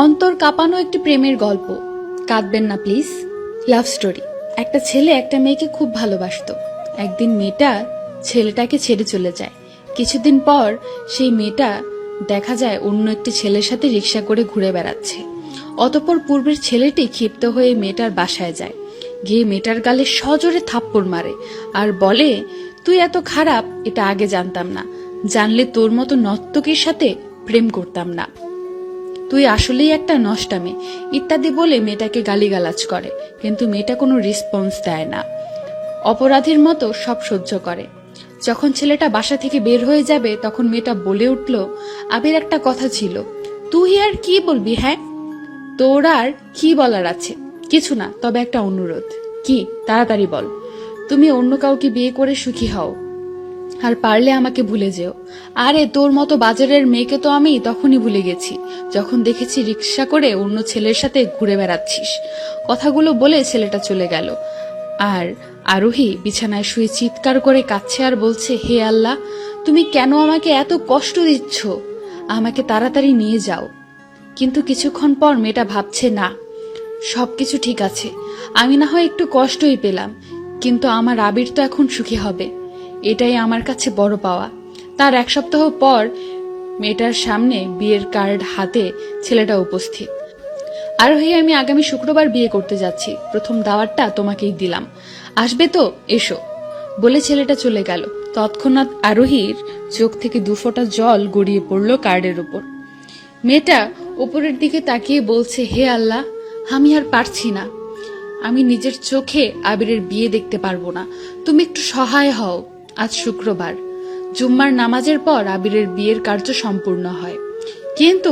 অন্তর কাঁপানো একটি প্রেমের গল্প। কাঁদবেন না প্লিজ। Love story. একটা ছেলে একটা মেয়েকে খুব ভালোবাসতো। একদিন মেয়েটা ছেলেটাকে ছেড়ে চলে যায়। কিছুদিন পর সেই মেয়েটা দেখা যায় অন্য একটি ছেলের সাথে রিক্সা করে ঘুরে বেড়াচ্ছে। অতঃপর পূর্বের ছেলেটি ক্ষিপ্ত হয়ে মেয়েটার বাসায় যায়। গিয়ে মেয়েটার গালে সজোরে থাপ্পড় মারে আর বলে, তুই এত খারাপ এটা আগে জানতাম না, জানলে তোর মতো নর্তকীর সাথে প্রেম করতাম না, তুই আসলেই একটা নষ্টা মেয়ে ইত্যাদি বলে মেয়েটাকে গালিগালাজ করে। কিন্তু মেয়েটা কোনো রেসপন্স দেয় না, অপরাধীর মতো সব সহ্য করে। যখন ছেলেটা বাসা থেকে বের হয়ে যাবে তখন মেয়েটা বলে উঠল, আবির একটা কথা ছিল। তুই আর কি বলবি? হ্যাঁ, তোর আর কি বলার আছে? কিছু না, তবে একটা অনুরোধ। কি? তাড়াতাড়ি বল। তুমি অন্য কাউকে বিয়ে করে সুখী হও, আর পারলে আমাকে ভুলে যেও। আরে তোর মতো বাজারের মেয়েকে তো আমি তখনই ভুলে গেছি যখন দেখেছি রিক্সা করে অন্য ছেলের সাথে ঘুরে বেড়াচ্ছিস। কথাগুলো বলে ছেলেটা চলে গেল। আর আরোহী বিছানায় শুয়ে চিৎকার করে কাঁদছে আর বলছে, হে আল্লাহ, তুমি কেন আমাকে এত কষ্ট দিচ্ছ? আমাকে তাড়াতাড়ি নিয়ে যাও। কিন্তু কিছুক্ষণ পর মেয়েটা ভাবছে, না, সবকিছু ঠিক আছে, আমি না হয় একটু কষ্টই পেলাম, কিন্তু আমার আবির তো এখন সুখী হবে, এটাই আমার কাছে বড় পাওয়া। তার এক সপ্তাহ পর মেয়েটার সামনে বিয়ের কার্ড হাতে ছেলেটা উপস্থিত। আরোহী, আমি আগামী শুক্রবার বিয়ে করতে যাচ্ছি, প্রথম দাওয়াতটা তোমাকেই দিলাম, আসবে তো? এসো, বলে ছেলেটা চলে গেল। তৎক্ষণাৎ আরোহীর চোখ থেকে দুফোঁটা জল গড়িয়ে পড়ল কার্ডের উপর। মেয়েটা উপরের দিকে তাকিয়ে বলছে, হে আল্লাহ, আমি আর পারছি না, আমি নিজের চোখে আবিরের বিয়ে দেখতে পারবো না, তুমি একটু সহায় হও। আজ শুক্রবার, জুম্মার নামাজের পর আবিরের বিয়ের কার্য সম্পূর্ণ হয়। কিন্তু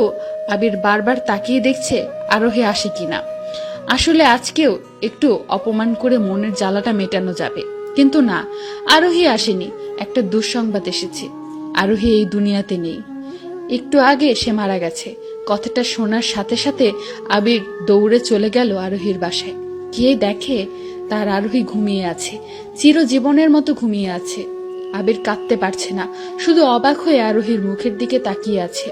আবির বারবার তাকিয়ে দেখছে আরোহী আসে কিনা। আসলে আজকেও একটু অপমান করে মনের জ্বালাটা মেটানো যাবে, কিন্তু না, আরোহী আসেনি। একটা দুঃসংবাদ এসেছে, আরোহী এই দুনিয়াতে নেই। একটু আগে সে মারা গেছে। কথাটা শোনার সাথে সাথে আবির দৌড়ে চলে গেল আরোহীর বাসায়। গিয়ে দেখে তার আরোহী ঘুমিয়ে আছে, চিরজীবনের মতো ঘুমিয়ে আছে। আবির কাঁদতে পারছে না, শুধু অবাক হয়ে আরোহীর মুখের দিকে তাকিয়ে আছে।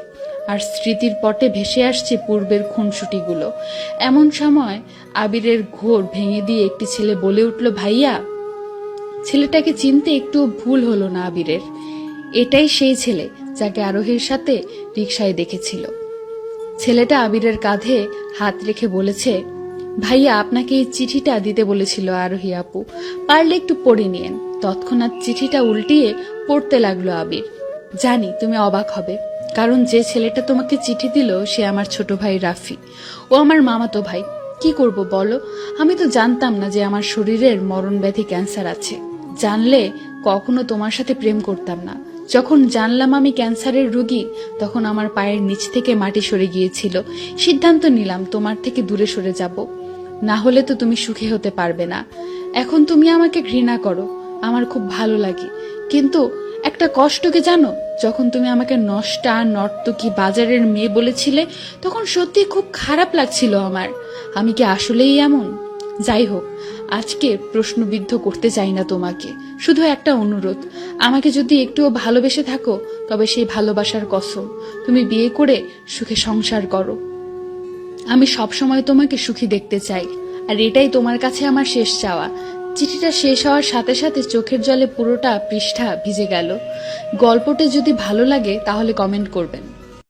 আর স্মৃতির পটে ভেসে আসছে পূর্বের খুনসুটিগুলো। এমন সময় আবিরের ঘোর ভেঙে দিয়ে একটি ছেলে বলে উঠল, ভাইয়া। ছেলেটাকে চিনতে একটু ভুল হলো না আবিরের। এটাই সেই ছেলে যাকে আরোহীর সাথে রিকশায় দেখেছিল। ছেলেটা আবিরের কাঁধে হাত রেখে বলেছে, ভাইয়া, আপনাকে এই চিঠিটা দিতে বলেছিল আরোহী আপু, পারলে একটু পড়ে নিয়েন। তৎক্ষণাৎ চিঠিটা উল্টিয়ে পড়তে লাগলো আবির। জানি তুমি অবাক হবে, কারণ যে ছেলেটা তোমাকে চিঠি দিল সে আমার ছোট ভাই রাফি। ও আমার মামাতো ভাই। কি করব বলো, আমি তো জানতাম না যে আমার শরীরের মরণ ব্যাধি ক্যান্সার আছে। জানলে কখনো তোমার সাথে প্রেম করতাম না। যখন জানলাম আমি ক্যান্সারের রোগী, তখন আমার পায়ের নিচ থেকে মাটি সরে গিয়েছিল। সিদ্ধান্ত নিলাম তোমার থেকে দূরে সরে যাব, না হলে তো তুমি সুখী হতে পারবে না। এখন তুমি আমাকে ঘৃণা করো, আমার খুব ভালো লাগে, কিন্তু একটা কষ্টকে জানো, যখন তুমি আমাকে নষ্টা, নর্তকী, বাজারের মেয়ে বলেছিলে, তখন সত্যি খুব খারাপ লাগছিল আমার। আমি কি আসলেই এমন? যাই হোক, আজকে প্রশ্নবিদ্ধ করতে চাই না তোমাকে, শুধু একটা অনুরোধ, আমাকে যদি একটুও ভালোবেসে থাকো তবে সেই ভালোবাসার কসম, তুমি বিয়ে করে সুখে সংসার করো। আমি সবসময় তোমাকে সুখী দেখতে চাই, আর এটাই তোমার কাছে আমার শেষ চাওয়া। চিঠিটা শেষ হওয়ার সাথে সাথে চোখের জলে পুরোটা পৃষ্ঠা ভিজে গেল। গল্পটা যদি ভালো লাগে তাহলে কমেন্ট করবেন।